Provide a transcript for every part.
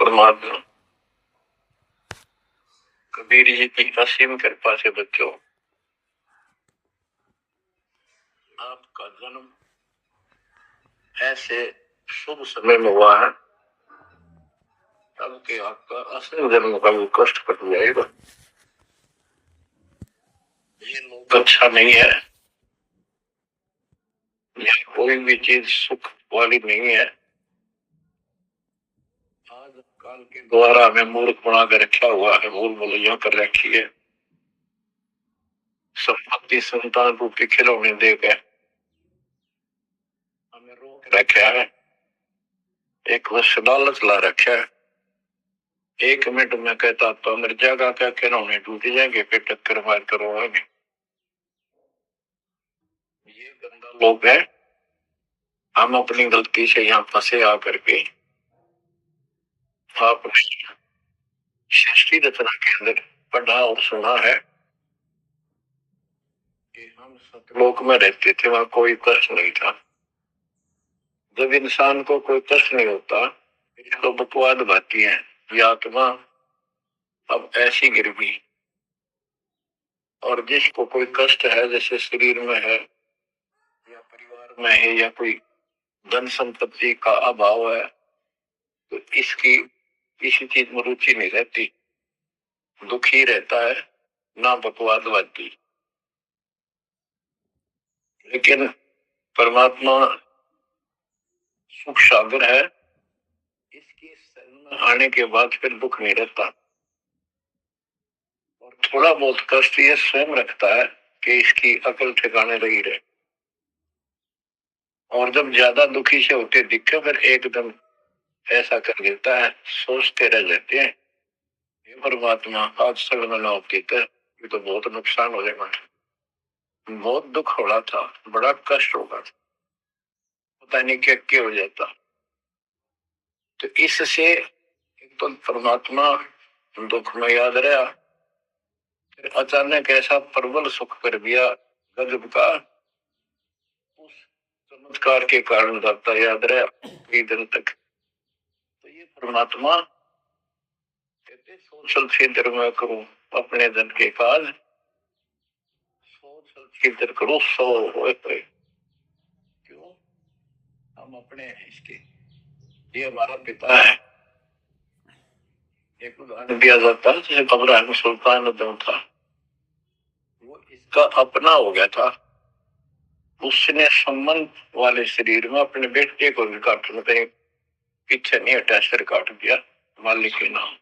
परमात्मा कबीर जी की असीम कृपा से बच्चों आपका जन्म ऐसे शुभ समय में हुआ है तब कि आपका असल जन्म का भी कष्ट कट जाएगा। ये लोग अच्छा नहीं है, यह कोई भी चीज सुख वाली नहीं है। आज काल के द्वारा हमें मूर्ख बना कर रखा हुआ है, भूल भुलैया कर रखी है। संपत्ति संतान रूपी खिलौने देकर हमें रोक रखा है, एक वश लालच ला रखा है। 1 मिनट में कहता तो मर जाएगा, क्या खिलौने टूट जाएंगे, फिर टक्कर मार कर रोएंगे। ये गंदा लोग है। हम अपनी गलती से यहाँ फंसे आकर के आपने सृष्टि रचना के अंदर पढ़ा और सुना है कि हम सतलोक में रहते थे, वहां कोई कष्ट नहीं था। जब इंसान को कोई कष्ट नहीं होता इसको बकवाद भाती है, ये आत्मा अब ऐसी गिर गई। और जिसको कोई कष्ट है, जैसे शरीर में है या परिवार में है या कोई धन संपत्ति का अभाव है, तो इसकी किसी चीज में रुचि नहीं रहती, दुखी रहता है, ना बकवाद भाती। लेकिन परमात्मा सुख सागर है, इसकी शरण में आने के बाद फिर दुख नहीं रहता। और थोड़ा बहुत कष्ट ये स्वयं रखता है कि इसकी अकल ठिकाने लगी रहे। और जब ज्यादा दुखी से होते दिखे फिर एकदम ऐसा कर देता है, सोचते रह जाते हैं ये परमात्मा आज सगल में ना देता है, ये तो बहुत नुकसान हो जाएगा, बहुत दुख हो रहा था, बड़ा कष्ट होगा, पता नहीं क्या क्या हो जाता। तो इससे एक तो परमात्मा दुख में याद रहा, फिर अचानक ऐसा प्रबल सुख कर दिया गजब का, उस चमत्कार के कारण दाता याद रहा कई दिन तक। तो ये परमात्मा कहते सोचल छिद्र में करूं अपने धन के काज, सोचल छिद्र करूं सो होए। क्यों? हम अपने इसके, ये हमारा पिता है। एक उदाहरण दिया जाता है जैसे इब्राहिम सुल्तान था, वो इसका अपना हो गया था, उसने संबंध वाले शरीर में अपने बेटे को भी काटने पे पीछे नहीं हटा, सिर काट दिया मालिक के नाम।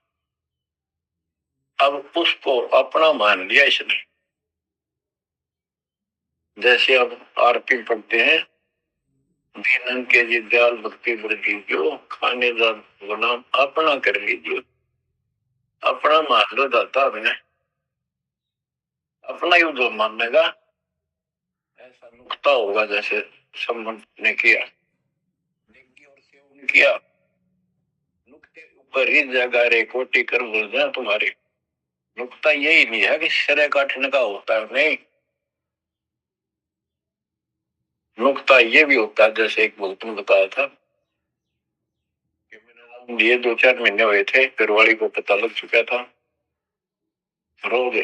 अब उसको अपना मान लिया इसने। जैसे अब आरती पढ़ते हैं, दीनन के जी दयाल भक्ति वृद्धि जो खाने का गुलाम अपना कर लीजिए, अपना मान लो दाता मैंने, अपना ही जो मानेगा ऐसा नुकता होगा। जैसे संबंध ने किया, और सेवन किया, नुकते ऊपर ही जगह रे कोटि कर बोल जाए तुम्हारे। नुकता यही नहीं है कि सिरे काटने का होता है, नहीं, नुकता ये भी होता है। जैसे एक भक्त ने बताया था कि मैंने ये 2-4 महीने हुए थे, घरवाली को पता लग चुका था, रोज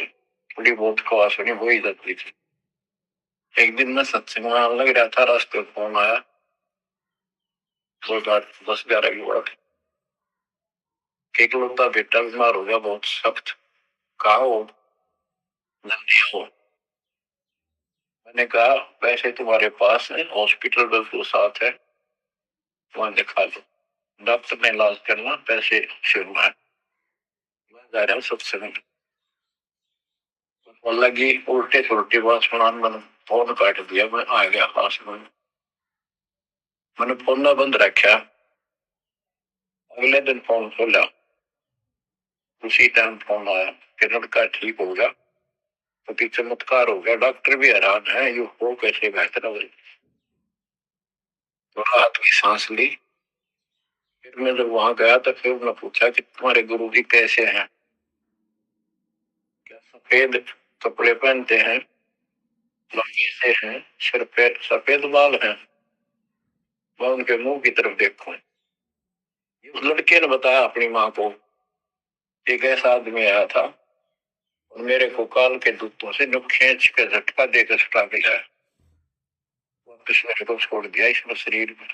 थोड़ी बहुत खवास होनी हो ही जाती थी। एक दिन मैं सत्संग में लग रहा था, रास्ते में फोन आया, 10-11 की बात, इकलौता बेटा बीमार हो गया बहुत सख्त, कहा हो, जल्दी आओ। मैंने कहा पैसे तुम्हारे पास है, हॉस्पिटल बिल्कुल साथ है, वहां दिखा लो, डॉक्टर ने इलाज करना, पैसे शुरू है, मैं जा रहा हूँ सत्संग। लगी उल्टे सुलटी बात सुना, मैंने फोन काट दिया, मैं आ गया पास में, मैंने फोन ना बंद रखा। अगले दिन फोन खोला, उसी टाइम फोन आया कि लड़का ठीक हो गया, तो चमत्कार हो गया, डॉक्टर भी हैरान है, ये हो कैसे बेहतर हो। तो राहत की सांस ली। फिर मैं जब वहां गया तो फिर उन्होंने पूछा कि तुम्हारे गुरु जी कैसे हैं, क्या सफेद कपड़े पहनते हैं, लंबे से हैं, सिर पे सफेद बाल हैं। मैं उनके मुंह की तरफ देखूं, ये उस लड़के ने बताया अपनी माँ को, एक ऐसा आदमी आया था और मेरे को काल के दूतों से नुक खींच के झटका देकर छुटा के लाया, वापस मेरे को छोड़ दिया इसमें शरीर में।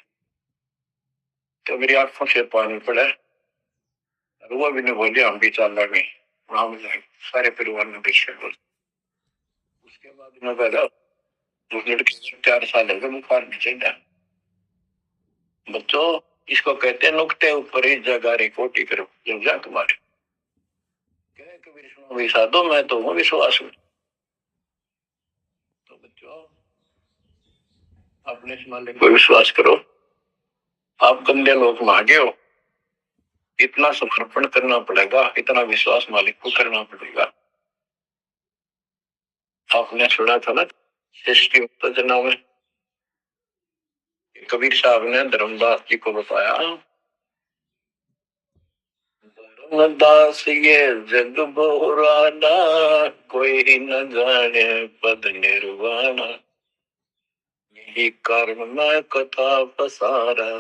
तो मेरी आंखों से पानी पड़ा और वो भी ने बोले हम भी चाल लगे वहां में जाए, सारे परिवार ने पीछे बोल। उसके बाद में पहला उस लड़के को 4 साल हो गए बुखार भी चढ़ा। बच्चों इसको कहते हैं नुकते ऊपर ही जगारी कोटी करो जब जा तुम्हारे कबीर सुनो भी साधो मैं तो हूँ विश्वास में। तो बच्चों अपने इस मालिक को विश्वास करो। आप गंदे लोग मांगे हो, इतना समर्पण करना पड़ेगा, इतना विश्वास मालिक को करना पड़ेगा। आपने सुना था ना सृष्टि उत्तेजना में कबीर साहब ने धर्मदास जी को बताया, धर्मदास ये जग बोराना कोई न जाने पद निर्वाणा, यही कारण मैं कथा पसारा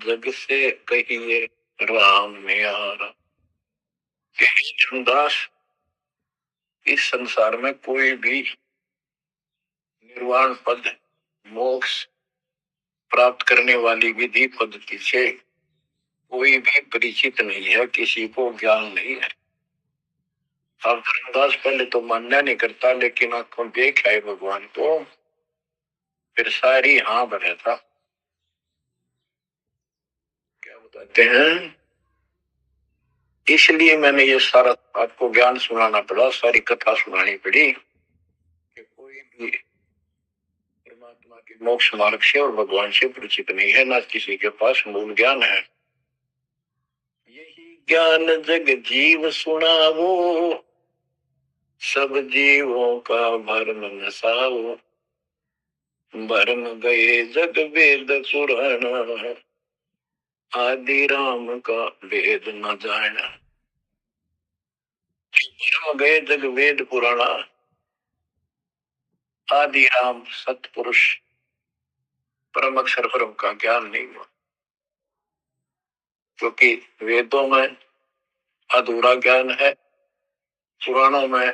जग से कहिए राम म्यारा। धर्मदास इस संसार में कोई भी निर्वाण पद मोक्ष प्राप्त करने वाली विधि पद्धति से कोई भी परिचित नहीं है, किसी को ज्ञान नहीं है। अब धर्मदास पहले तो मानना नहीं करता, लेकिन आंखों देख आए भगवान को, फिर सारी हाँ भरा था। क्या बताते हैं, इसलिए मैंने ये सारा आपको ज्ञान सुनाना पड़ा, सारी कथा सुनानी पड़ी कि कोई भी परमात्मा के मोक्ष मार्ग से और भगवान से परिचित नहीं है, ना किसी के पास मूल ज्ञान है। यही ज्ञान जग जीव सुनावो, सब जीवों का भरम नसाओ, भरम गए जग वेद पुराण, आदि राम का वेद न जाना। भरम गए जग वेद पुराणा, आदि राम सतपुरुष परम अक्षर परम का ज्ञान नहीं हुआ, क्योंकि वेदों में अधूरा ज्ञान है, पुराणों में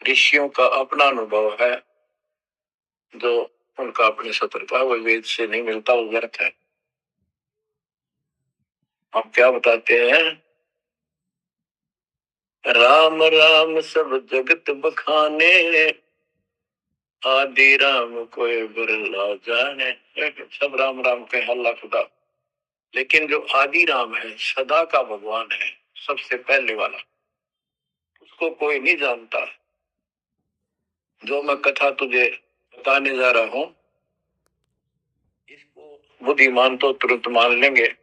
ऋषियों का अपना अनुभव है, जो उनका अपनी सतर्कता वो वेद से नहीं मिलता, वो व्यर्थ है। अब क्या बताते हैं, राम राम सब जगत बखाने, आदि राम कोई बिरला जाने। सब राम राम के हल्ला खुदा, लेकिन जो आदि राम है, सदा का भगवान है, सबसे पहले वाला, उसको कोई नहीं जानता। जो मैं कथा तुझे बताने जा रहा हूं, इसको बुद्धिमान तो तुरंत मान लेंगे।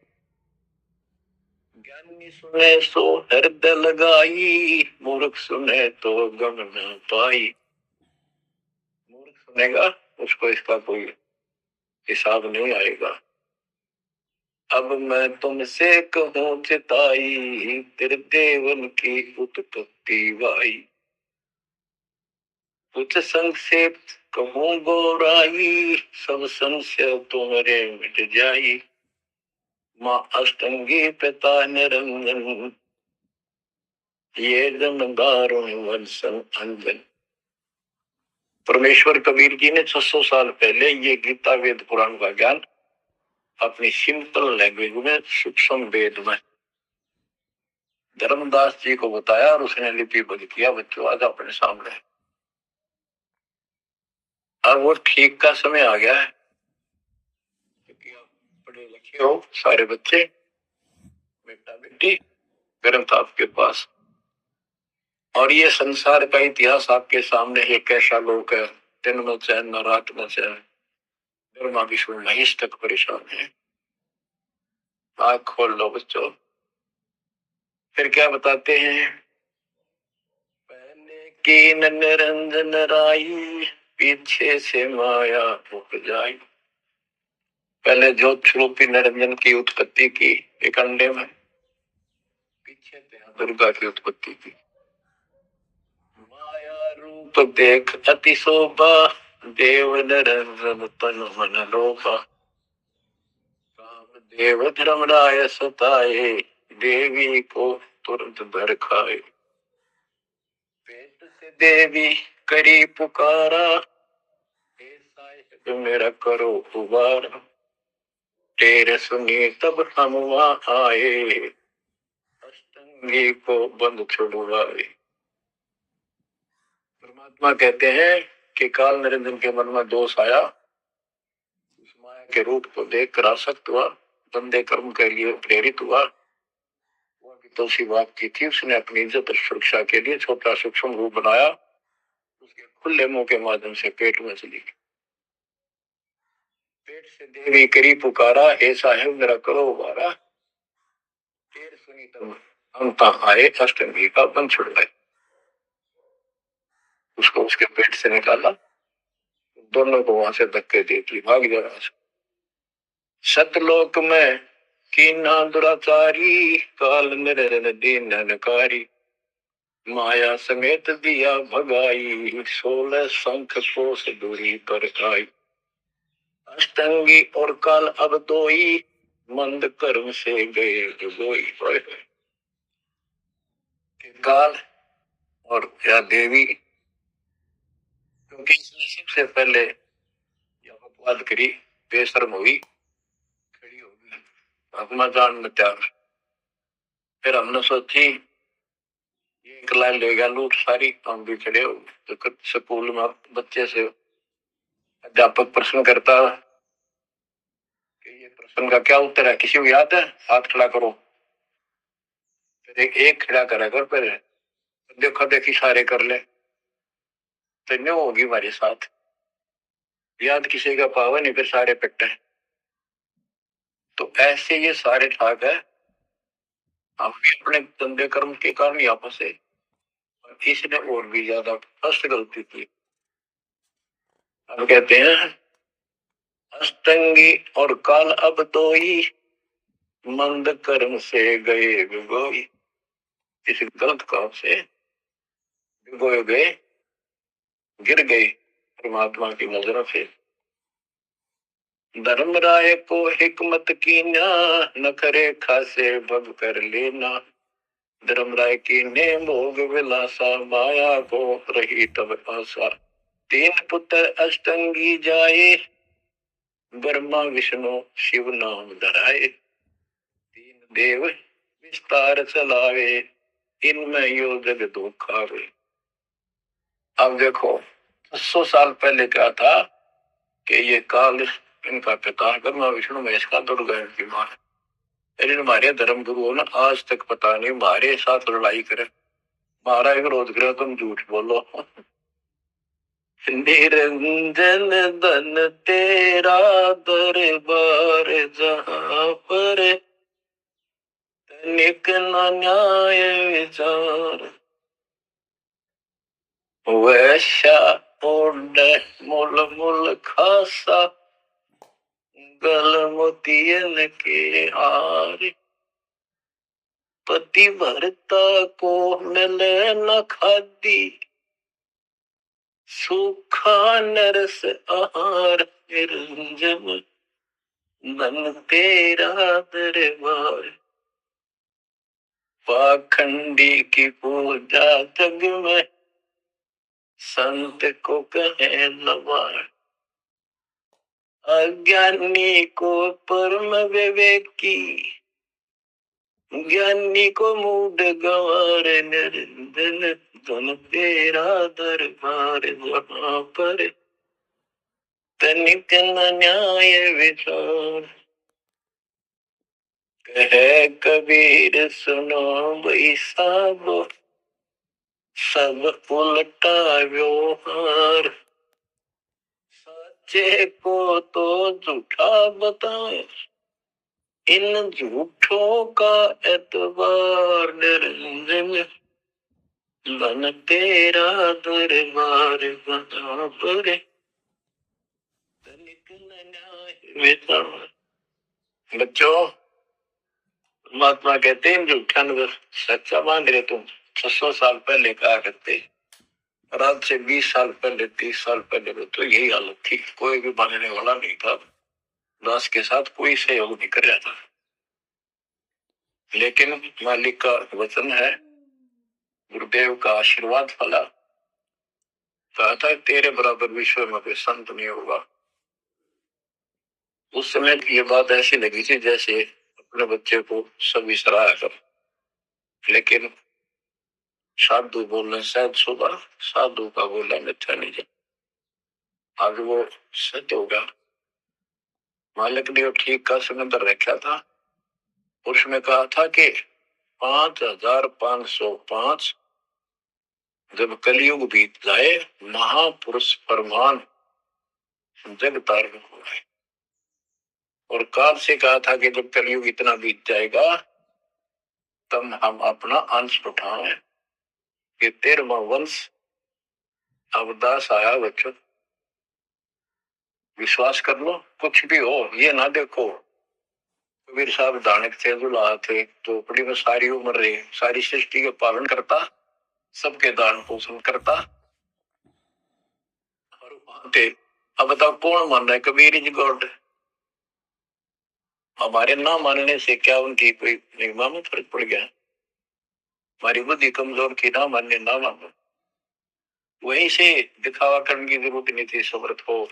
ज्ञानी सुने सो हृदय लगाई, मूर्ख सुने तो गम न पाई। मूर्ख सुनेगा उसको इसका कोई हिसाब नहीं आएगा। अब मैं तुमसे कहूं चिताई, तेरे देवन की उत्पत्ति वाई, कुछ संक्षेप कहूं गोराई, सब संशय तुम्हारे मिट जाई। माँ अष्टंगी पिता निरंजन, ये जन दारुण वंशन अंजन। परमेश्वर कबीर जी ने 600 साल पहले ये गीता वेद पुराण का ज्ञान अपनी सिंपल लैंग्वेज में, सूक्ष्म वेद में धर्मदास जी को बताया और उसने लिपिबद्ध किया। बच्चों आज अपने सामने, अब वो ठीक का समय आ गया है, क्योंकि आप पढ़े लिखे हो सारे बच्चे, बेटा बेटी, ग्रंथ आपके पास, और ये संसार का इतिहास आपके सामने है। कैसा लोग है, दिन में चैन न रात में चैन, धर्मा विष्णु महिष तक परेशान है। आँख खोल लो बच्चों। फिर क्या बताते हैं, पहले कीन निरंजन राई, पीछे से माया उपजाई। पहले ज्योत स्वरूपी निरंजन की उत्पत्ति की एक अंडे में, पीछे दुर्गा की उत्पत्ति की। माया रूप देख अति शोभा, देव निरंजन तन मन लोभा, देव धर्मराय सताए, देवी को तुरंत भर खाए। पेट से देवी करी पुकारा, हे साहिब मेरा करो उबारा। तेरे सुनी तब हम वहां आए, अष्टंगी को बंद छुड़वाए। परमात्मा कहते हैं कि काल निरंजन के मन में दोष आया, उस माया के रूप को देखकर आसक्त हुआ, बंदे कर्म के लिए प्रेरित हुआ। तो सी बात की थी, उसने अपनी इज्जत और सुरक्षा के लिए छोटा सूक्ष्म रूप बनाया, उसके खुले मुंह के माध्यम से पेट में चली गई। पेट से देवी करी पुकारा, हे साहेब मेरा करो उबारा। देर सुनी तब हम तक आए, अष्टंगी का बंध छुड़ गए। उसको उसके पेट से निकाला, दोनों को वहां से धक्के देती भाग जाना। सतलोक में कीना दुराचारी, काल निरंजन दीन नकारी। माया समेत दिया भगाई, 16 शंख कोस दूरी पर आई। अष्टंगी और काल अब दोई, मंद कर्म से गए डुबोई। काल और या देवी, क्योंकि इसने सबसे पहले यह अपवाद करी, बेशर्म हुई, खड़ी हो गई अपना जान में त्याग। फिर हमने सोची ये एक लाइन ले गया लूट सारी, हम भी खड़े हो। तो स्कूल में बच्चे से अध्यापक प्रश्न करता कि ये प्रश्न का क्या उत्तर है, किसी को याद है? हाथ खड़ा करो। फिर एक खड़ा करा कर, फिर देखो देखी सारे कर ले, तो न्यू होगी हमारे साथ। याद किसी का पावा नहीं, फिर सारे पिट्टे। तो ऐसे ये सारे ठाक है, हम भी अपने गंदे कर्म के कारण यहाँ फंसे, और इसने और भी ज्यादा फर्स्ट गलती की। हम कहते हैं अष्टंगी और काल अब तो ही, मंद कर्म से गए विगोई। इस गलत काम से विगोए गए, गिर गए परमात्मा की नजरों से। धर्मराय को हिकमत की न करे खासे भग कर लेना। धर्मराय की ने भोग विलासा, माया को रही तब आशा। 3 पुत्र अष्टंगी जाए, ब्रह्मा विष्णु शिव नाम धराए। 3 देव विस्तार चलावे, इनमें यो जग दुखावे। अब देखो 100 साल पहले क्या था कि ये काल इनका पिता ब्रह्मा विष्णु महेश का दुर्गा की मां। लेकिन हमारे धर्म गुरुओं ने आज तक पता नहीं हमारे साथ लड़ाई करे, हमारा विरोध करे, तुम झूठ बोलो। निरंजन धन तेरा दरबार, जहां पर तनिक न न्याय विचार। वैश्या ओढ़ मुल मुल खासा, गल मोतियन के हार। पति भरता को मिले न खादी, सूखा नरस आहार। निरंजन धन तेरा दरबार, पाखंडी की पूजा जग में, संत को कहे लवार। अज्ञानी को परम विवेकी, ज्ञानी को मूड गंवार। निरंजन धन तेरा दरबार, वहां पर तनिक न न्याय विचार। कहे कबीर सुनो भाई साबो, सब उल्टा व्यवहार। सच्चे को तो झूठा बताए, इन झूठों का एतबार। निरंजन धन तेरा दरबार, वहां पर तनिक न न्याय विचार। बच्चों, महात्मा कहते हैं झूठा न सच्चा मान रहे तुम। 600 साल पहले कहा करते, रात से 20 साल पहले 30 साल पहले तो यही हालत थी, कोई भी मानने वाला नहीं था। दास के साथ कोई सहयोग नहीं कर रहा था, लेकिन मालिक का वचन है, गुरुदेव का आशीर्वाद फला, कहा था तेरे बराबर विश्व में कोई संत नहीं होगा। उस समय ये बात ऐसी लगी थी जैसे अपने बच्चे को सब विसराया कर, लेकिन साधु बोलने शायद सुबह साधु का बोला मिथ्या नहीं जाए। आज वो सत्य होगा। मालिक ने ठीक का सिलेंडर रखा था, उसमें कहा था कि 5505 जब कलयुग बीत जाए, महापुरुष फरमान जग तारण हो गए। और काल से कहा था कि जब कलयुग इतना बीत जाएगा तब हम अपना अंश उठाएं कि 13वां वंश अवदास आया। बच्चों विश्वास कर लो, कुछ भी हो ये ना देखो। कबीर साहब दानक थे, दुल्हा थे, झोपड़ी में सारी उम्र रहे, सारी सृष्टि का पालन करता, सबके दान पोषण करता और थे। अब बताओ कौन मान रहा है कबीर इज गॉड? हमारे ना मानने से क्या उनकी कोई निगमा में फर्क पड़ गया? हमारी बुद्धि कमजोर की, ना मानने ना मानो। वहीं से दिखावा करने की जरूरत नहीं थी। समर्थ हो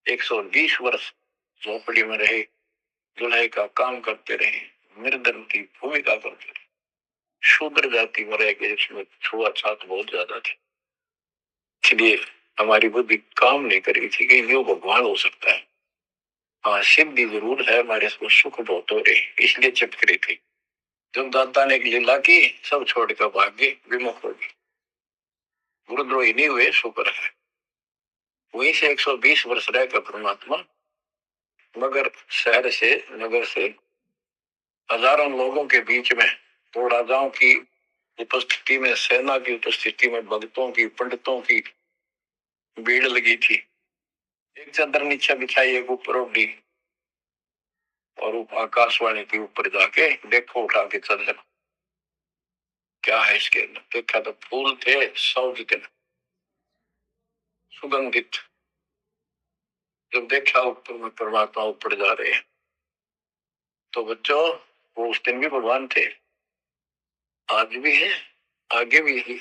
120 वर्ष झोपड़ी में रहे, दुल्हे का काम करते रहे, निर्धन की भूमिका करते रहे, शूद्र जाति में रह गए, जिसमें छुआछूत बहुत ज्यादा थी। इसलिए हमारी बुद्धि काम नहीं करी थी कि यो भगवान हो सकता है। हाँ सिद्धि जरूर है, हमारे सुख बहुत हो रहे, इसलिए चिपक रही थी। जब दाता ने एक लीला की, सब छोड़कर भाग गए, विमुख हो गए, गुरुद्रोही नहीं हुए, शुक्र है। वहीं से 120 वर्ष रहकर परमात्मा मगर शहर से, नगर से, हजारों लोगों के बीच में, तो राजाओं की उपस्थिति में, सेना की उपस्थिति में, भक्तों की, पंडितों की भीड़ लगी थी। एक चादर नीचे बिछाई, एक ऊपर ओढ़ी, और आकाशवाणी के ऊपर जाके देखो उठा के चादर, क्या है इसके अंदर? देखा तो फूल थे 100 जितने सुगंधित। जब देखा ऊपर में परमात्मा ऊपर जा रहे हैं, तो बच्चों वो उस दिन भी भगवान थे, आज भी है, आगे भी है।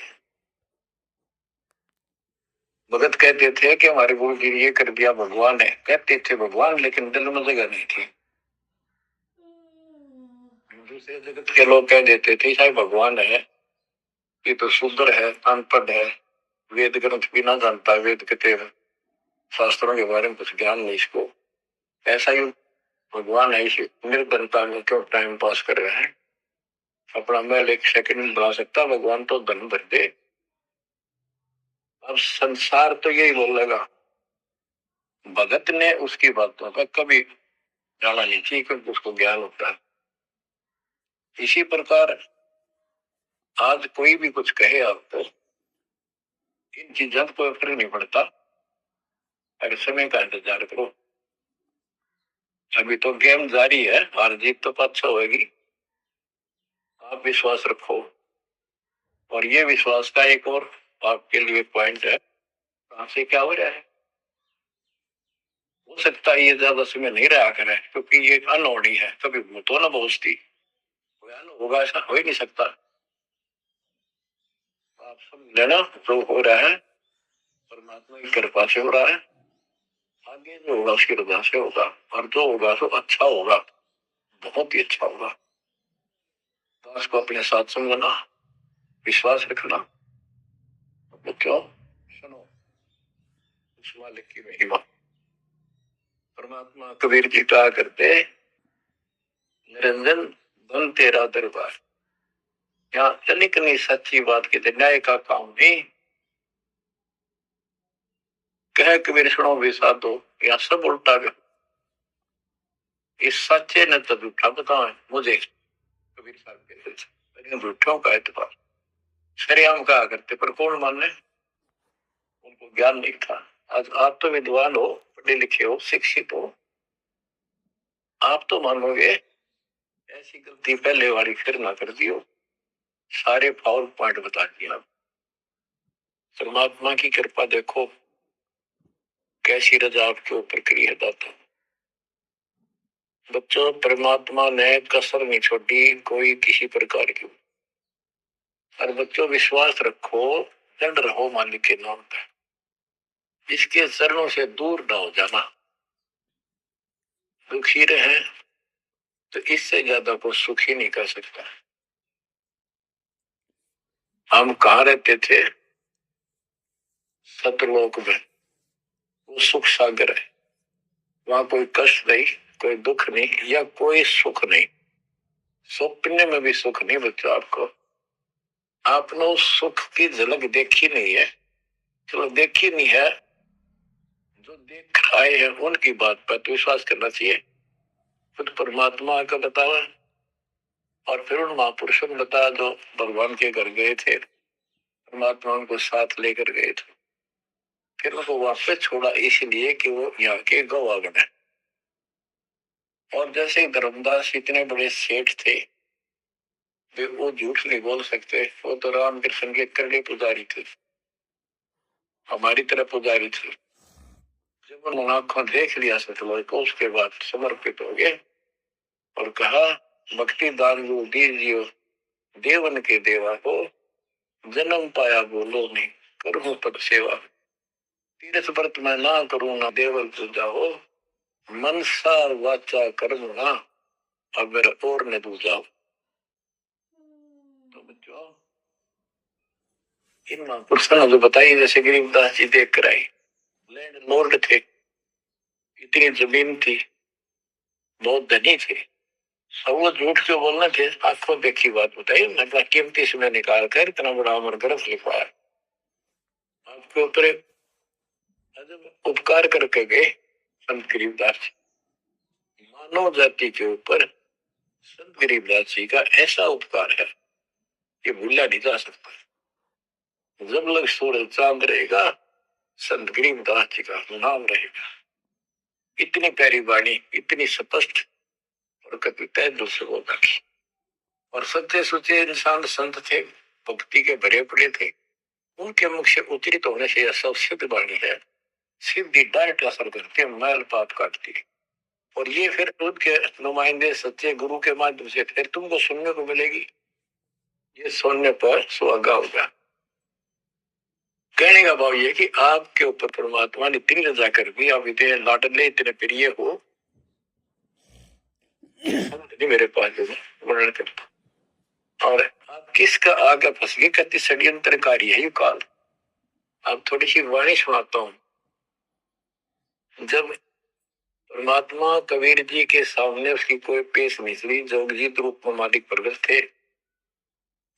भगत कहते थे कि हमारे गुरु जी ये कर दिया भगवान है, कहते थे भगवान, लेकिन दिल में जगह नहीं थी। दूसरे जगत के लोग कह देते थे शायद भगवान है, ये तो शूद्र है, अनपढ़ है, वेद ग्रंथ भी ना जानता, वेद के शास्त्रों के बारे में कुछ ज्ञान नहीं इसको, ऐसा ही भगवान है, इसे निर्धनता में क्यों टाइम पास कर रहे हैं, अपना महल एक सेकंड में बना सकता, भगवान तो धन भर दे। अब संसार तो यही बोलेगा, भगत ने उसकी बातों का कभी जाना नहीं चाहिए, क्योंकि उसको ज्ञान होता है। इसी प्रकार आज कोई भी कुछ कहे आपको, इन चीजों को फर्क नहीं पड़ता, अगर समय का इंतजार करो। अभी तो गेम जारी है, हार जीत तो पाछा होगी, आप विश्वास रखो। और ये विश्वास का एक और आपके लिए पॉइंट है, कहां से क्या हो रहा है। हो सकता है ये ज्यादा समय नहीं रहा करे, क्योंकि ये अनहोनी है, कभी तो ना पहुंचती होगा, ऐसा हो ही नहीं सकता। आप समझ लेना, जो हो रहा है परमात्मा की कृपा से हो रहा है, आगे जो होगा उसकी रजा से होगा, और जो होगा तो अच्छा होगा, बहुत ही अच्छा होगा। तो उसको अपने साथ समझना, विश्वास रखना। तो क्यों सुनो उस मालिक की महिमा। परमात्मा कबीर जी कहा करते, निरंजन धन तेरा दरबार, यहाँ तनिक नहीं सच्ची बात की न्याय का काम नहीं। कह कबीर सुनो भी साधो, यहाँ सब उल्टा गया, इस सच्चे ने तो झूठा बताओ मुझे, कबीर साहब कहते थे, लेकिन झूठों का एतबार सरेआम कहा करते, पर कौन माने, उनको ज्ञान नहीं था। आज आप तो विद्वान हो, पढ़े लिखे हो, शिक्षित हो, आप तो मानोगे ऐसी गलती पहले वाली फिर ना कर दियो, सारे फाउल पॉइंट बता दिया। परमात्मा की कृपा देखो कैसी रजा आपके ऊपर करी है दाता। बच्चों, परमात्मा ने कसर नहीं छोड़ी कोई किसी प्रकार की। और बच्चों, विश्वास रखो, दृढ़ रहो मालिक के नाम पे। इसके चरणों से दूर ना हो जाना। दुखी रहे तो इससे ज्यादा कोई सुखी नहीं कर सकता। हम कहाँ रहते थे? सतलोक में। वो सुख सागर है। वहां कोई कष्ट नहीं, कोई दुख नहीं, या कोई सुख नहीं। सपने में भी सुख नहीं बच्चों आपको। आपने उस सुख की झलक देखी नहीं है। चलो देखी नहीं है, जो देख कर आए हैं उनकी बात पर तो विश्वास करना चाहिए। खुद परमात्मा का बतावा और फिर उन महापुरुषों ने बताया जो भगवान के घर गए थे, परमात्मा उनको साथ लेकर गए थे। फिर उनको वापस छोड़ा इसलिए कि वो यहाँ के गौवागण है। और जैसे धर्मदास इतने बड़े सेठ थे, वे वो झूठ नहीं बोल सकते। वो तो रामकृष्ण के करड़े पुजारी थे, हमारी तरह पुजारी थे। जब उन्होंने आंखों देख लिया सतलोक को, उसके बाद समर्पित हो गए और कहा, भक्ति दान जो दीजियो देवन के देवा को, जन्म पाया बोलो नहीं करूं पद सेवा। तीर्थ व्रत मैं ना करूं ना देवल पूजा हो, मनसा वाचा कर्म ना अब मेरा और न दूजा। तो बच्चों, इन महापुरुषों ने जो बताई, जैसे गरीबदास जी देख कर आई, लैंड लॉर्ड थे, इतनी जमीन थी, बहुत धनी थे। सब वो झूठ क्यों बोलना थे? आंखों देखी बात बताई, मतलब कीमती समय निकाल कर इतना बड़ा अमर ग्रंथ लिखवाया। आपके ऊपर उपकार करके गए संत गरीबदास जी। मानव जाति के ऊपर संत गरीबदास जी का ऐसा उपकार है, ये भूला नहीं जा सकता। जब लग सूरज चांद रहेगा, संत गरीबदास जी का नाम रहेगा। इतनी प्यारी वाणी, इतनी स्पष्ट और कविताएं दूसरे को रखी। और सच्चे सुचे इंसान संत थे, भक्ति के भरे पड़े थे। उनके मुख से उच्चरित होने से यह सब सिद्ध वाणी है। सिद्धि डायरेक्ट असर करती है, मैल पाप काटती है। और ये फिर उनके नुमाइंदे सच्चे गुरु के माध्यम से फिर तुमको सुनने को मिलेगी। ये सुनने पर सुहागा होगा। कहने का भाव ये कि आपके ऊपर परमात्मा ने इतनी रजा कर दी, आप इतने लाडले इतने प्रिय हो, मेरे पास वर्णन करता। और आप किसका आगे फंस गए? कति षड्यंत्रकारी है ये काल। अब थोड़ी सी वाणी सुनाता हूं। जब परमात्मा कबीर जी के सामने उसकी कोई पेश नहीं चली, जोगजीत रूप में मालिक प्रगट थे,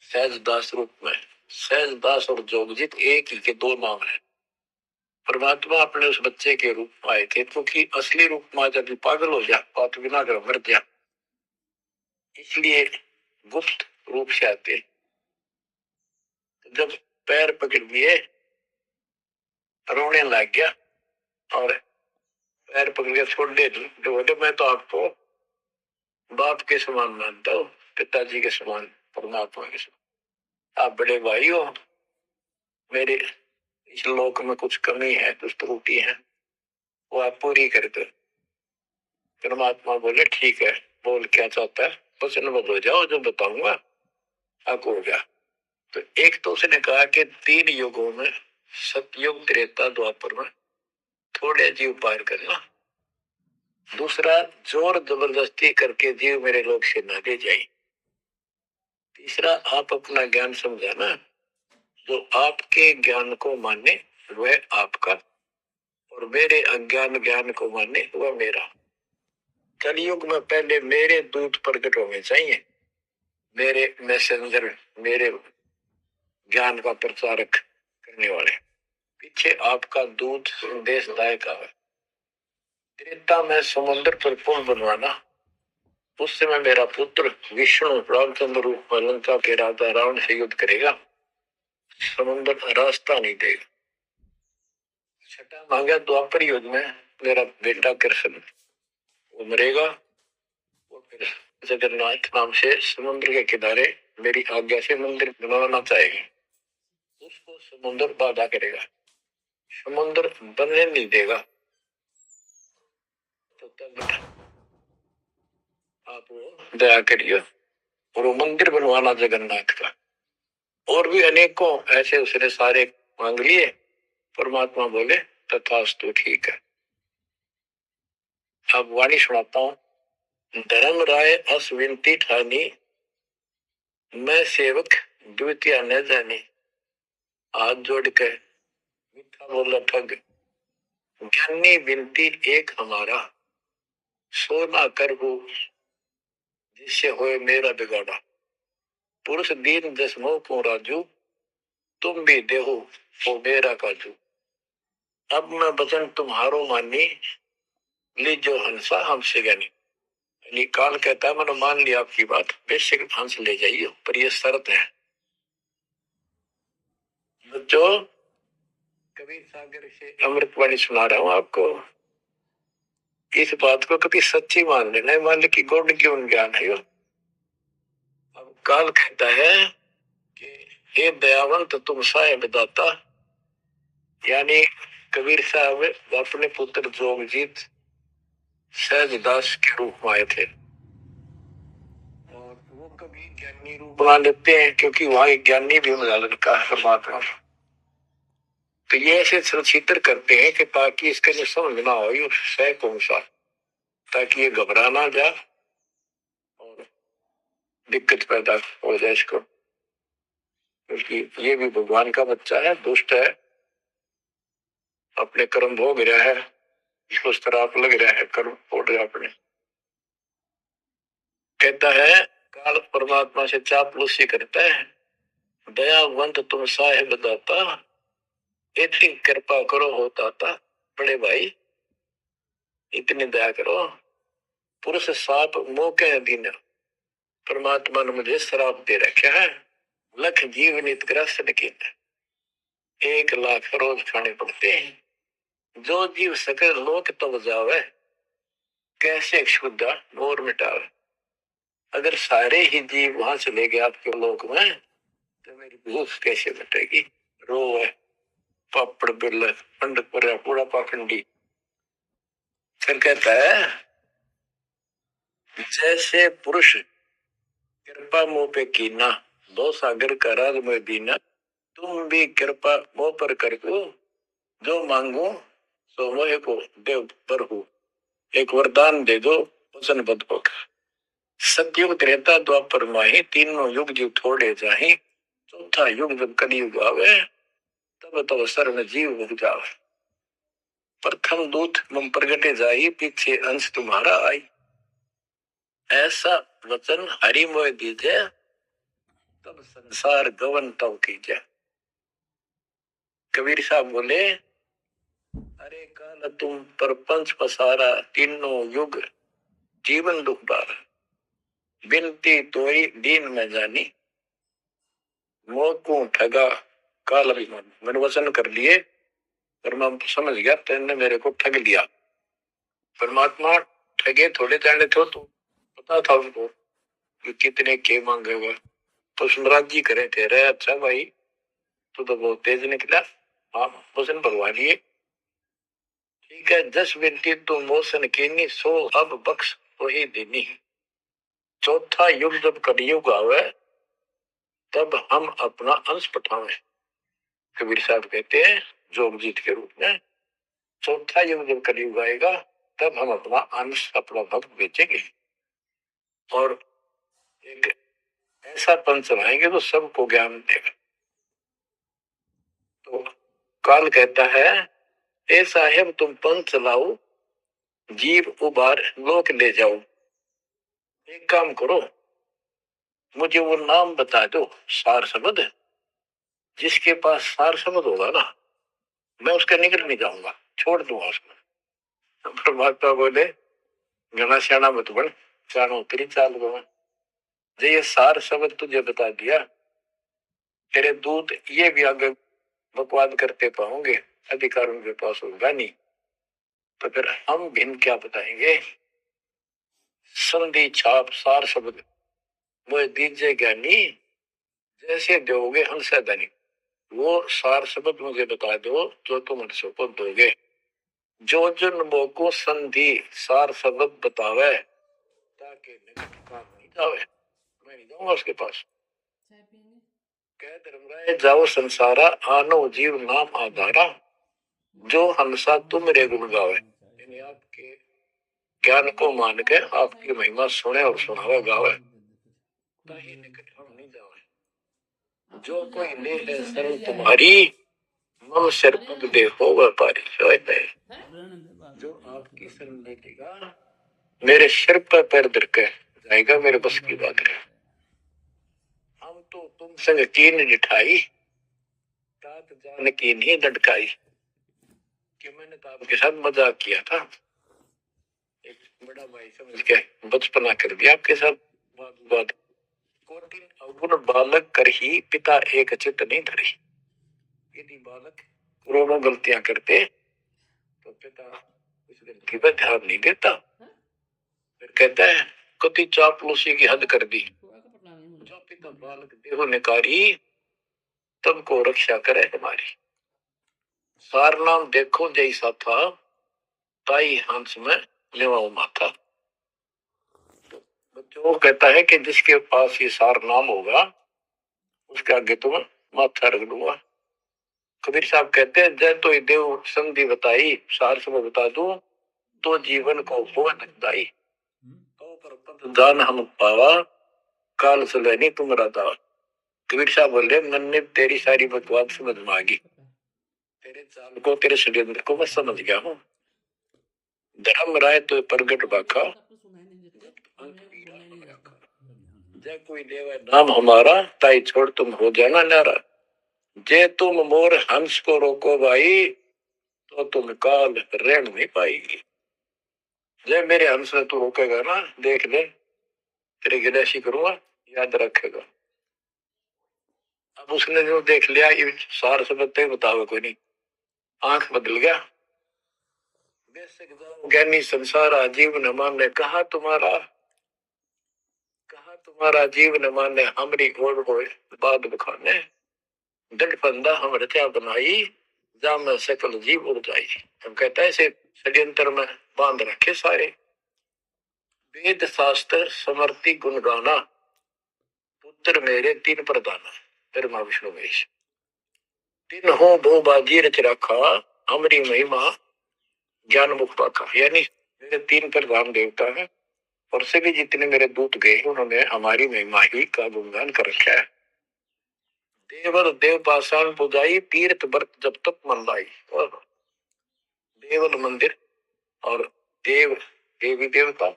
सहजदास रूप में। सहजदास और जोगजीत एक ही के दो नाम है। परमात्मा अपने उस बच्चे के रूप में आए थे, क्योंकि असली रूप में जब पागल हो जा, बात बिना कर मर जा, इसलिए गुप्त रूप से आते। जब पैर पकड़ लिए, रोने लग गया और पैर पकड़ के छोड़ दे, बोले मैं तो आपको बाप के समान मानता हूँ, पिताजी के समान, परमात्मा के समान। आप बड़े भाई हो, मेरे इस लोक में कुछ कमी है, कुछ त्रुटि है, वो आप पूरी कर दो। परमात्मा बोले ठीक है, बोल क्या चाहता है, वचन बदल जाओ, जो बताऊंगा आपको हो गया। तो एक तो उसने कहा कि 3 युगों में, सतयुग त्रेता द्वापर में थोड़े जीव पार करना। दूसरा, जोर जबरदस्ती करके जीव मेरे लोक से न ले जाए। तीसरा, आप अपना ज्ञान समझाना, जो आपके ज्ञान को माने वह आपका, और मेरे अज्ञान ज्ञान को माने वह मेरा। कलयुग में पहले मेरे दूत प्रकट होने चाहिए, मेरे मैसेंजर, मेरे ज्ञान का प्रचारक करने वाले। पीछे आपका दूत संदेशदायक आवे। त्रेता में समुद्र पर पुल बनवाना, उस समय मेरा पुत्र विष्णु रामचंद्र रूप में लंका के राजा रावण से युद्ध करेगा, समुद्र रास्ता नहीं देगा। छठा मांगा द्वापर युग में मेरा बेटा कृष्ण, वो मरेगा, वो फिर जगन्नाथ नाम से समुद्र के किनारे मेरी आज्ञा से मंदिर बनवाना चाहेगा, उसको समुद्र बाधा करेगा, समुद्र बनने नहीं देगा। तो तब आप वो दया करिए। और वो मंदिर बनवाना जगन्नाथ का, और भी अनेकों ऐसे उसने सारे मांग लिए। परमात्मा बोले तथास्तु, ठीक है। अब वाणी सुनाता हूं। धर्म राय अस विनती ठानी, मैं सेवक द्वितीय न जानी। हाथ जोड़ के मीठा बोला ठग, ज्ञानी विनती एक हमारा। सो ना कर वो जिससे होए मेरा बिगाड़ा। पुरुष दीन जस मोह को राजू, तुम भी देहो वो मेरा काजू। अब मैं वचन तुम्हारो मानी, लीजो हंसा हमसे ज्ञानी। यानी काल कहता है मैंने मान लिया आपकी बात, बेशक हंस ले जाइए, पर यह शर्त है। बच्चों, कबीर सागर से अमृतवाणी सुना रहा हूं आपको। इस बात को कभी सच्ची मान लेना, मान ले कि गौड़ क्यों ज्ञान है। अब काल कहता है कि हे दयावंत तुम साहेब दाता, यानी कबीर साहब अपने पुत्र जोगजीत सहजदास के रूप में आए थे। और वो कभी ज्ञानी रूप बना लेते हैं, क्योंकि वहां एक ज्ञानी भी उन्हें का है परमात्मा। तो ये ऐसे चित्र करते हैं कि ताकि इसका जो समझ ना हो सह कौन सा, ताकि ये घबरा ना जाए और दिक्कत पैदा हो जाए इसको। क्योंकि ये भी भगवान का बच्चा है, दुष्ट है, अपने कर्म भोग रहा है, इसको शराप लग रहा है, कर्म फोड़ रहा अपने। कहता है काल परमात्मा से चापलूसी करता है, दयावंत तुम साहेब दाता, इतनी कृपा करो हो दाता। बड़े भाई इतनी दया करो। पुरुष साप मोह के अधीन, परमात्मा ने मुझे श्राप दे रखा है। लख जीव नित ग्रस्त की 1 लाख रोज खाने पड़ते हैं। जो जीव सकल लोक तब जावे, कैसे क्षुद्धा मोर मिटावे। अगर सारे ही जीव वहां चले गए आपके लोक में, तो मेरी भूख कैसे मिटेगी। रो है पापड़ बिल पंड पर पूरा पाखंडी। फिर कहता है जैसे पुरुष कृपा मुंह पे कीना, दो सागर का राज में दीना। तुम भी कृपा मुंह पर कर दो, जो मांगो सो मोह को देव पर हो। एक वरदान दे दो वचन बद होकर। सतयुग त्रेता द्वापर माही, तीनों युग जीव थोड़े जाही। चौथा युग जब कलयुग आवे, तब तब शरण जीव बुझ जावे। प्रथम दूत मम प्रगटे जाई, पीछे अंश तुम्हारा आई। ऐसा वचन हरि मोह दीजे, तब संसार गवन तव कीजे। कबीर साहब बोले अरे काल तुम परपंच पसारा, तीनों युग जीवन दुख बारा। बिनती तोई दीन में जानी, मोह को ठगा काल अभिमान। मैंने वचन कर लिए पर मैं समझ गया तेने मेरे को ठग लिया। परमात्मा ठगे थोड़े जाने थे, तो पता था उनको कि कितने के मांगेगा। तो सुमराज जी करे थे, रे अच्छा भाई तू तो बहुत तेज निकला, हाँ वचन भरवा लिए। ठीक है, 10 विनती तू मोशन कीनी, सो अब बख्श वही देनी। चौथा युग जब कलयुग आवे, तब हम अपना अंश पठावे। कबीर साहब कहते हैं जोगजीत के रूप में, चौथा युग जब कलयुग आएगा, तब हम अपना अंश अपना भक्त बेचेंगे और एक ऐसा पंच चलाएंगे तो सबको ज्ञान देगा। तो काल कहता है ए साहेब तुम पंथ चलाओ, जीव उबार लोक ले जाओ। एक काम करो, मुझे वो नाम बता दो सार शब्द, जिसके पास सार शब्द होगा ना, मैं उसका निकल नहीं जाऊंगा, छोड़ दूंगा उसको। परमात्मा बोले घना श्याणा मत बन, चाणो तेरी चाल गवा। जो ये सार शब्द तुझे बता दिया, तेरे दूत ये भी आगे बकवाद करते पाओगे, अधिकार उनके पास होगा नहीं। तो फिर हम भिन्न क्या बताएंगे। संधि छाप सार शब्द वो दीजिए ज्ञानी, जैसे दोगे हमसे धनी। वो सार शब्द मुझे बता दो जो तुम हमसे को दोगे। जो जन को संधि सार शब्द बतावे, के निकट काम नहीं जावे, मैं नहीं जाऊंगा उसके पास। कह धर्मराय जाओ संसारा, आनो जीव नाम आधारा, जो हंसा तुम रे गुण गावे। यानी आपके ज्ञान को मान के आपकी महिमा सुने और सुनावे गावे, ताही निकट हम नहीं जावे। जो कोई ले है शरण तुम्हारी, मम सिर पग दे हो व्यापारी। जो आपकी शरण लेगा मेरे सिर पर पैर धर के जाएगा, मेरे बस की बात है। हम तो तुम संग कीन जिठाई, तात जान की नहीं लटकाई। कि मैंने तो आपके साथ मजाक किया था, एक बड़ा भाई समझ के बचपना कर दिया आपके साथ। बात कोटिन अवगुण बालक कर ही पिता एक चित नहीं धरी। यदि बालक करोड़ों गलतियां करते तो पिता उस गलती पर ध्यान नहीं देता। फिर कहता है कति चापलूसी की हद कर दी, जो पिता बालक देहो निकारी, तब को रक्षा करे हमारी। सार नाम देखो जैसा था, ताई हंस में लेवाओ माथा। बच्चों कहता है कि जिसके पास ये सार नाम होगा उसके आगे तुम माथा रख दूंगा। कबीर साहब कहते हैं जय तो देव संधि बताई, सार से मैं बता दूं तो जीवन को हो नकदाई। तो पर पद दान हम पावा, काल सलैनी तुम राधा। कबीर साहब बोल रहे मैंने तेरी सारी बकवास समझ में आ गई, तेरे चाल को तेरे षड्यंत्र को मैं समझ गया हूँ। धर्म राय तो प्रगट बाका, जय कोई देव नाम हमारा, ताई छोड़ तुम हो जाना नारा। जे तुम मोर हंस को रोको भाई, तो तुम काल रेण नहीं पाएगी। जय मेरे हंस ने तू रोकेगा ना, देख ले तेरी गिलेशी करूंगा, याद रखेगा। अब उसने जो देख लिया ये सार सबते बतावे कोई नहीं, आंख बदल गया। ज्ञानी संसार आजीव न माने, कहा तुम्हारा जीव न माने, हमरी ओर होए बाद बखाने। दंड फंदा हम रचा बनाई, जा में सकल जीव उड़ जाई। हम कहता है इसे षड्यंत्र में बांध रखे सारे। वेद शास्त्र समर्ति गुण गाना, पुत्र मेरे तीन प्रधान। ब्रह्मा विष्णु महेश तीन हो भो बाजी रच रखा, हमरी महिमा ज्ञान मुख पाखा। यानी मेरे तीन प्रधान देवता है और से भी जितने मेरे दूत गए उन्होंने हमारी महिमा ही का गुणगान कर रखा है। देवल देव पाषाण पुजाई, तीर्थ व्रत जब तक मन लाई। देवल मंदिर और देव देवी देवता,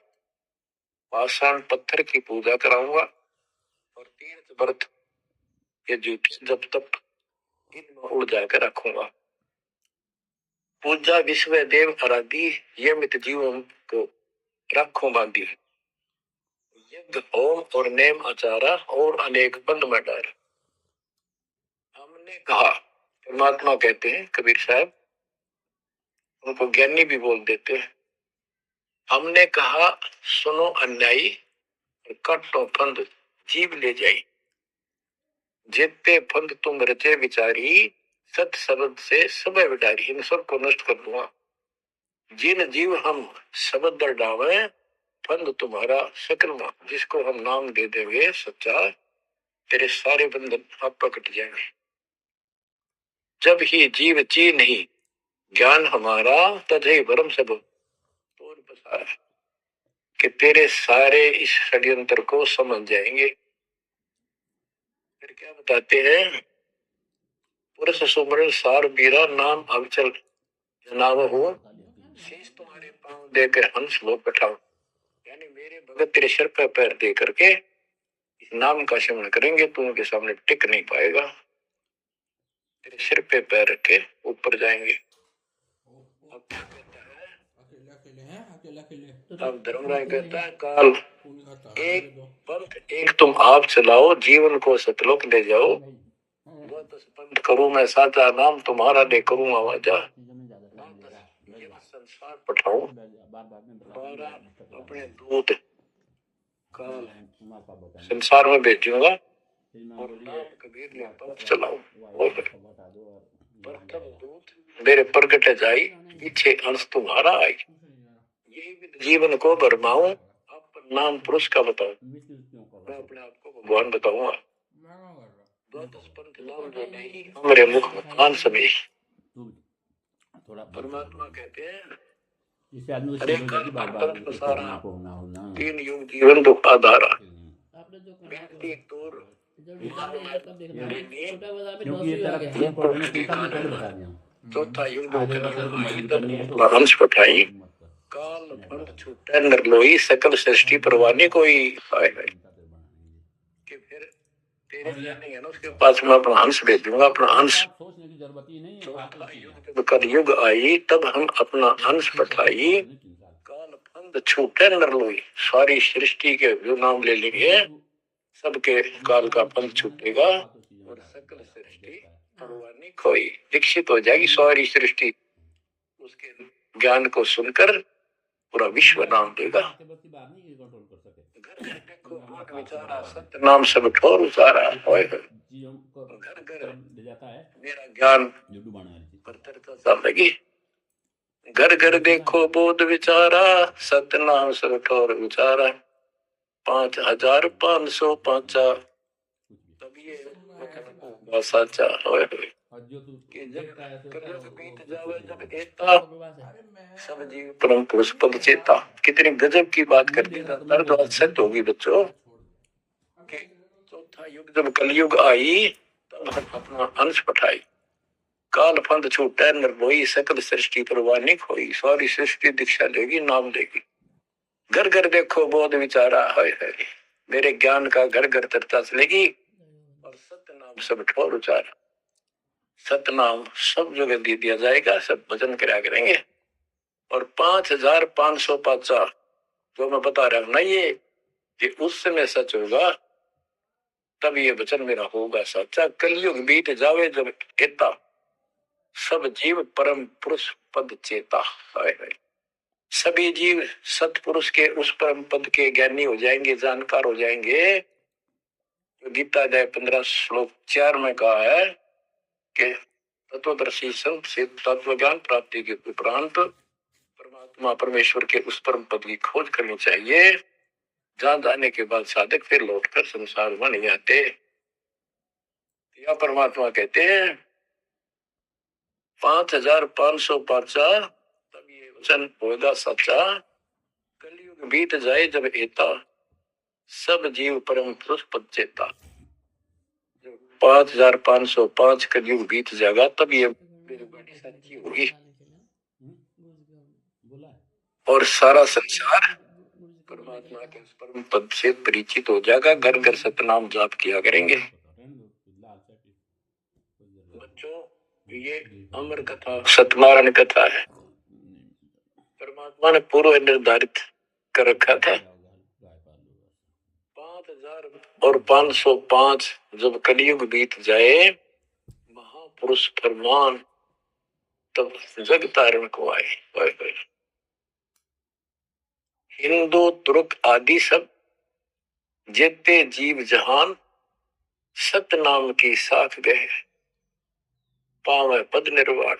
पाषाण पत्थर की पूजा कराऊंगा और तीर्थ व्रत ये जूते जब तक इनमें उड़ जाकर रखूंगा। पूजा विश्व देव आराधी, ये मित जीवों को रखो बांधी। यज्ञ होम और नेम आचारा, और अनेक बंद में डर। हमने कहा, परमात्मा कहते हैं कबीर साहब, उनको ज्ञानी भी बोल देते हैं। हमने कहा सुनो अन्यायी, काटो फंद जीव ले जाई। जितने फंद तुम रचे विचारी, सत शब्द से सब विटारी। इन सबको नष्ट कर दूंगा। जिन जीव हम शब्द डावे, फंद तुम्हारा सकल में। जिसको हम नाम दे देंगे सच्चा, तेरे सारे बंधन आप कट जाएंगे। जब ही जीव ची नहीं ज्ञान हमारा, तजय भरम सब तोड़ पसारा। कि तेरे सारे इस षड्यंत्र को समझ जाएंगे। फिर क्या बताते हैं, पुरुष सुमरण सार बीरा, नाम अवचल जनाव हो, शीश तुम्हारे पांव देकर हंस लो बैठाओ। यानी मेरे भगत तेरे सिर पर पैर दे करके इस नाम का सिमरण करेंगे तो उनके सामने टिक नहीं पाएगा, तेरे सिर पे पैर रख के ऊपर जाएंगे। अब क्या कहता है, अब धर्मराय कहता है काल एक पंथ एक तुम आप चलाओ, जीवन को सतलोक ले जाओ। पंथ करूं मैं साचा, नाम तुम्हारा ले करूं आवाजा। संसार पठाऊं 12 अपने दूत काल संसार में भेजूंगा, और नाम कबीर ने पंथ चलाऊं। प्रथम दूत मेरे प्रगट जाई, पीछे अंश तुम्हारा आई। यही जीवन को भरमाऊं, अपन नाम पुरुष का बताऊं, मैं अपने आप को भगवान बताऊंगा। द्वादश पंथ नाम जो नहीं हमरे मुख में पान समय। परमात्मा कहते हैं हरे परम सारा तीन युग जीवन दुख आधारा व्यक्ति तोर चौथा युग हंस पठाई काल फंड छूटे नर लोई सकल सृष्टि परवानी कोई हाय हाय कि फिर तेरे नहीं है ना उसके पास मैं अपना हंस भेज दूंगा अपना हंस। चौथा युग जब कलयुग आई तब हम अपना हंस पठाई काल फंद छूटे नर लोई सारी सृष्टि के जो नाम ले लेंगे सबके काल का फंद छूटेगा और सकल सृष्टि परवानी खोई दीक्षित हो जाएगी सारी सृष्टि उसके ज्ञान को सुनकर पूरा विश्व नाम देगा। घर घर देखो बहुत विचारा सत्य नाम सब ठोर उचारा होए घर घर मेरा ज्ञान प्रतरता लगी। घर घर देखो बोध विचारा सत्य नाम सब ठोर उचारा 5505 तभी ये साचा होए कि जब कलयुग बीत जावे जब एता सब जीव परम पुरुष पद चेता। कितनी गजब की बात कर दी दर्द सत्य होगी बच्चों कि चौथा युग जब कलयुग आई तब हम अपना अंश पठाई काल फंद छूटे निर्भोई सकल सृष्टि परवानी खोई सारी सृष्टि दीक्षा लेगी नाम लेगी। घर घर देखो बोध विचारा है मेरे ज्ञान का घर घर चर्चा चलेगी और सत्य नाम सब ठोर उचारा सतनाम सब जगह दे दिया जाएगा सब भजन कराया करेंगे। और 5505 जो मैं बता रहा हूं ना ये उस समय सच होगा तब ये वचन मेरा होगा सच्चा। कलयुग बीत जावे जब एता सब जीव परम पुरुष पद चेता है सभी जीव सतपुरुष के उस परम पद के ज्ञानी हो जाएंगे जानकार हो जाएंगे। तो गीता अध्याय 15 श्लोक 4 में कहा है कि तत्वदर्शी संत से तत्व ज्ञान प्राप्ति के उपरांत परमात्मा परमेश्वर के उस परम पद की खोज करनी चाहिए जहां जाने के बाद साधक फिर लौटकर संसार में नहीं आते। या परमात्मा कहते हैं 5505 तब ये वचन होगा सच्चा कलयुग बीत जाए जब एता सब जीव परम पुरुष पद चेता। 5505 कलयुग बीत जाएगा तब ये सच्ची होगी और सारा संसार परमात्मा के उस परम पद से परिचित हो जाएगा। घर घर सतनाम जाप किया करेंगे। बच्चों ये अमर कथा सतनारायण कथा है परमात्मा ने पूर्व निर्धारित कर रखा था। 5505 जब कलयुग बीत जाए महापुरुष फरमान तब जग तारण को आए। हिंदू तुर्क आदि सब जितने जीव जहान सतनाम की साख गए पावे पद निर्वाण।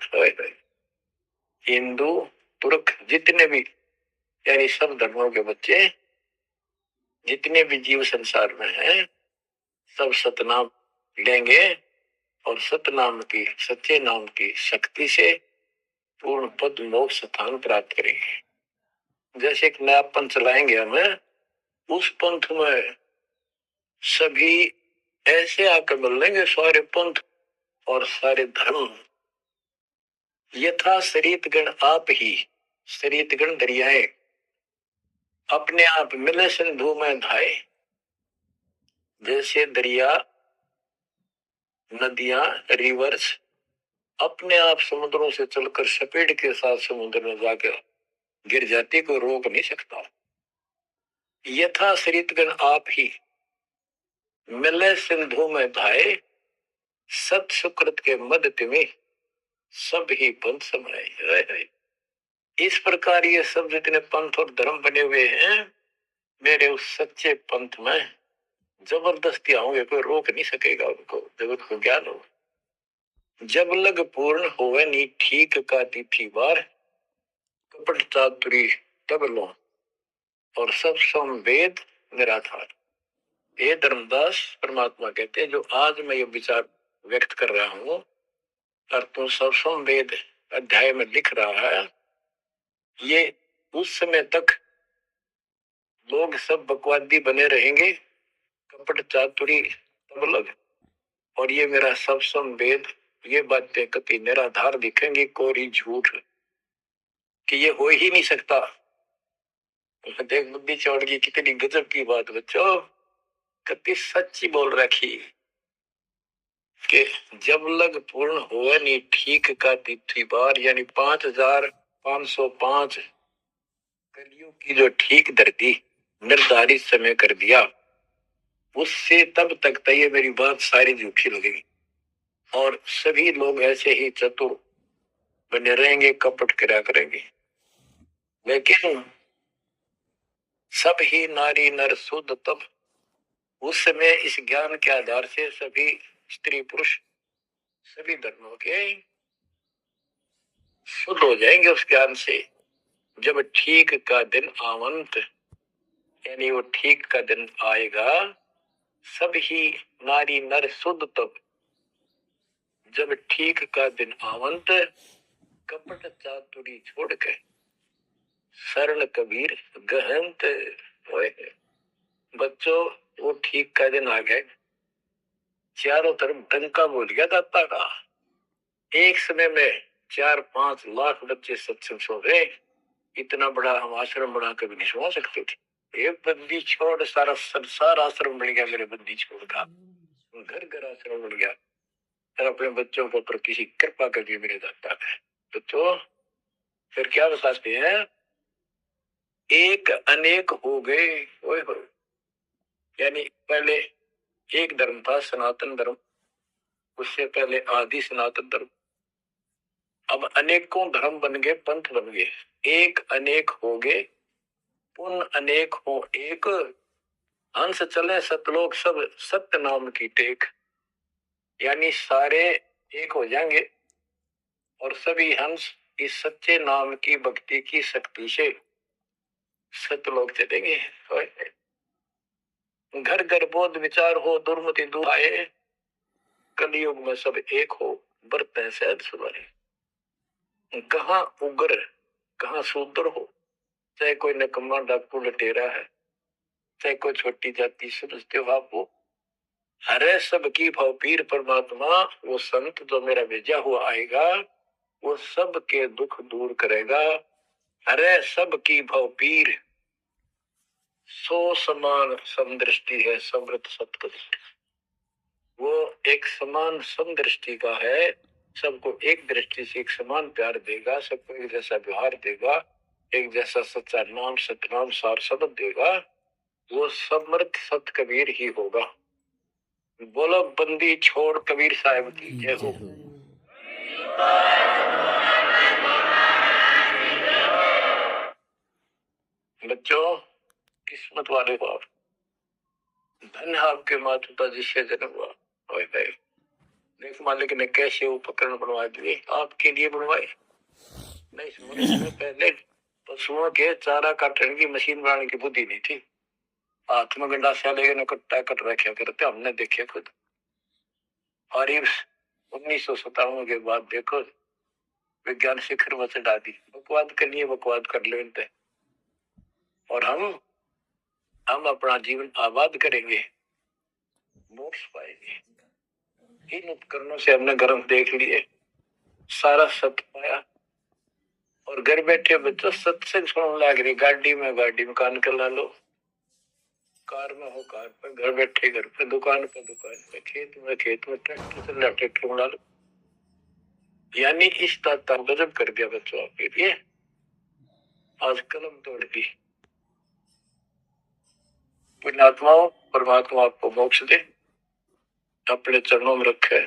हिंदू तुर्क जितने भी यानी सब धर्मों के बच्चे जितने भी जीव संसार में हैं सब सतनाम लेंगे और सतनाम की सच्चे नाम की शक्ति से पूर्ण पद मोक्ष स्थान प्राप्त करेंगे। जैसे एक नया पंथ चलाएंगे हमें उस पंथ में सभी ऐसे आकर मिल लेंगे सारे पंथ और सारे धर्म यथा शरीत गण आप ही शरीत गण दरियाए अपने आप मिले सिंधु में धाए। जैसे दरिया नदियां रिवर्स अपने आप समुद्रों से चलकर सपेट के साथ समुद्र में जाकर गिर जाती कोई रोक नहीं सकता। यथा शरीतगण आप ही मिले सिंधु में धाए सत सुकृत के मध्य में सब ही पंथ समाये। इस प्रकार ये सब जितने पंथ और धर्म बने हुए हैं मेरे उस सच्चे पंथ में जबरदस्ती आओगे कोई रोक नहीं सकेगा उनको जगत को ज्ञान हो। जब लग पूर्ण होवे नी ठीक का तिथि बार कपट चातुरी तब लो और सब संवेद निराधार। ये धर्मदास परमात्मा कहते हैं जो आज मैं ये विचार व्यक्त कर रहा हूं और तू सब संवेद अध्याय में लिख रहा है, ये उस समय तक लोग सब बकवादी बने रहेंगे, कपट चातुरी तबलग, और ये मेरा सब संवेद ये बातें कति निराधार दिखेंगी, कोरी झूठ, कि ये हो ही नहीं सकता। देख बुद्धि छोड़ की कितनी गजब की बात बच्चों, कति सच्ची बोल रखी कि जब लग पूर्ण हुआ नहीं ठीक का तिथि बार, यानी 5505 कलियुग की जो ठीक धरती निर्धारित समय कर दिया, उससे तब तक तो ये मेरी बात सारी झूठी लगेगी और सभी लोग ऐसे ही चतुर बने रहेंगे, कपट करा करेंगे। लेकिन सब ही नारी नर शुद्ध तब, उस समय इस ज्ञान के आधार से सभी स्त्री पुरुष सभी धर्मों के शुद्ध हो जाएंगे उस ज्ञान से। जब ठीक का दिन आवंत, यानी वो ठीक का दिन आएगा, सब ही नारी नर शुद्ध तब, जब ठीक का दिन आवंत, कपट चातुरी छोड़ के सरल कबीर गहंत होए। बच्चों वो ठीक का दिन आ गए, चारों तरफ डंका बोल गया दाता का, एक समय में 4-5 लाख बच्चे सत्संग सो गए। इतना बड़ा हम आश्रम बना कभी नहीं सो सकते थे। एक बंदी छोड़ सारा संसार आश्रम बन गया, मेरे बंदी छोड़ का घर घर आश्रम बन गया, और अपने बच्चों को पर किसी कृपा कर दी मेरे दाता ने। बच्चों फिर क्या बताते हैं, एक अनेक हो गए। ओए हो, यानी पहले एक धर्म था सनातन धर्म, उससे पहले आदि सनातन धर्म, अब अनेकों धर्म बन गए, पंथ बन गए। एक अनेक हो गए, पुन अनेक हो एक, हंस चले सतलोक सब सत्य नाम की टेक, यानी सारे एक हो जाएंगे और सभी हंस इस सच्चे नाम की भक्ति की शक्ति से सतलोक चलेंगे। घर घर बोध विचार हो, दुर्मति दूर आए, कलयुग में सब एक हो, बरते सहज सुधारे। कहाँ उग्र कहाँ शूद्र हो, चाहे कोई नकम्मा डाकू लटेरा है, चाहे कोई छोटी जाति समझते हो आप, वो हरे सबकी भाव पीर परमात्मा, वो संत जो मेरा भेजा हुआ आएगा, वो सबके दुख दूर करेगा। हरे सबकी भाव पीर, सो समान समदृष्टि है समृत सत्कदृष्टि, वो एक समान समदृष्टि का है, सबको एक दृष्टि से एक समान प्यार देगा, सबको एक जैसा व्यवहार देगा, एक जैसा सच्चा नाम सतनाम सार शब्द देगा, वो समर्थ सत कबीर ही होगा। बोलो बंदी छोड़ कबीर साहब की जय हो। बच्चों किस्मत वाले हो आप, धन आपके माता पिता जिससे जन्म हुआ। भाई देख मालिक ने कैसे उपकरण बनवा दिए, आपके लिए बनवाए नहीं। सुनने पहले पशुओं के चारा काटने की मशीन बनाने की बुद्धि नहीं थी, हाथ में गंडासा लेके कट्टा कट रखे करते, हमने देखे खुद। और 1957 के बाद देखो विज्ञान शिखर में चढ़ा दी, बकवाद करनी है बकवाद कर लेते, और हम अपना जीवन आबाद करेंगे, मोक्ष पाएंगे। इन उपकरणों से हमने गर्म देख लिए, सारा सत्य पाया, और घर बैठे बच्चों सत्संग सुनने लग रही, गाड़ी में कान कर ला लो, कार में हो कार पे, घर बैठे घर पे, दुकान पे, खेत में ट्रैक्टर चल रहा ट्रैक्टर बना लो। यानी इस तक गजब कर दिया बच्चों आपके लिए, आज कलम तोड़ दी। पुण्यात्माओं परमात्मा आपको मोक्ष दे, अपने चरणों में रखे,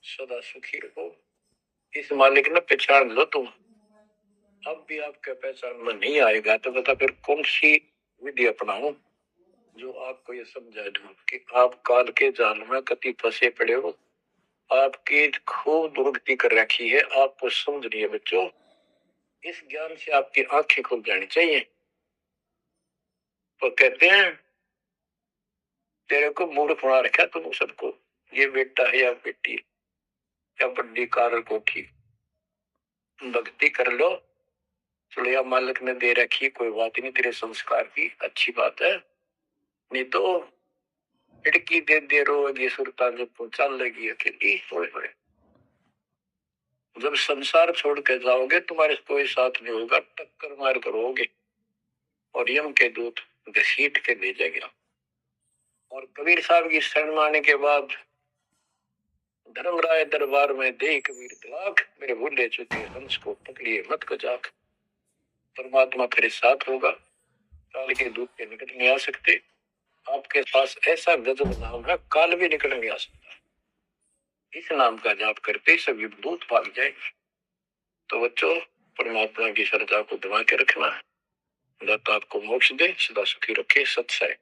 सदा सुखी रहो। इस मालिक ने पहचान लो तुम, अब भी आपके पहचान में नहीं आएगा तो बता फिर कौन सी विधि अपनाऊं जो आपको ये समझा दूं कि आप काल के जाल में कति फंसे पड़े हो, आपकी खूब दुर्गति कर रखी है, आपको समझ नहीं है बच्चों। इस ज्ञान से आपकी आंखें खुल जानी चाहिए। वो कहते हैं तेरे को मूर्ख बना रखा तुम सबको, ये बेटा है या बेटी या बड़ी कार कोठी, भक्ति कर लो, चलिया मालिक ने दे रखी, कोई बात नहीं, तेरे संस्कार की अच्छी बात है, नहीं तो खिड़की दे रोगी सुरता जब पहुंचा लगी अकेली थोड़े थोड़े। जब संसार छोड़ के जाओगे तुम्हारे कोई साथ नहीं होगा, टक्कर मार करोगे और यम के दूत घसीट के ले जाएगा। और कबीर साहब की शरण माने के बाद धर्मराय दरबार में दे कबीर तलाक, मेरे भूले चुके हंस को पकड़िए मत को जाक। परमात्मा तेरे साथ होगा, काल के दूत के निकट नहीं आ सकते। आपके पास ऐसा गजब नाम है, काल भी निकल नहीं आ सकता। इस नाम का जाप करते सभी दूत भाग जाएंगे। तो बच्चों, परमात्मा की श्रद्धा को दबा के रखना, दाता आपको मोक्ष दे, सदा सुखी रखे। सत्संग।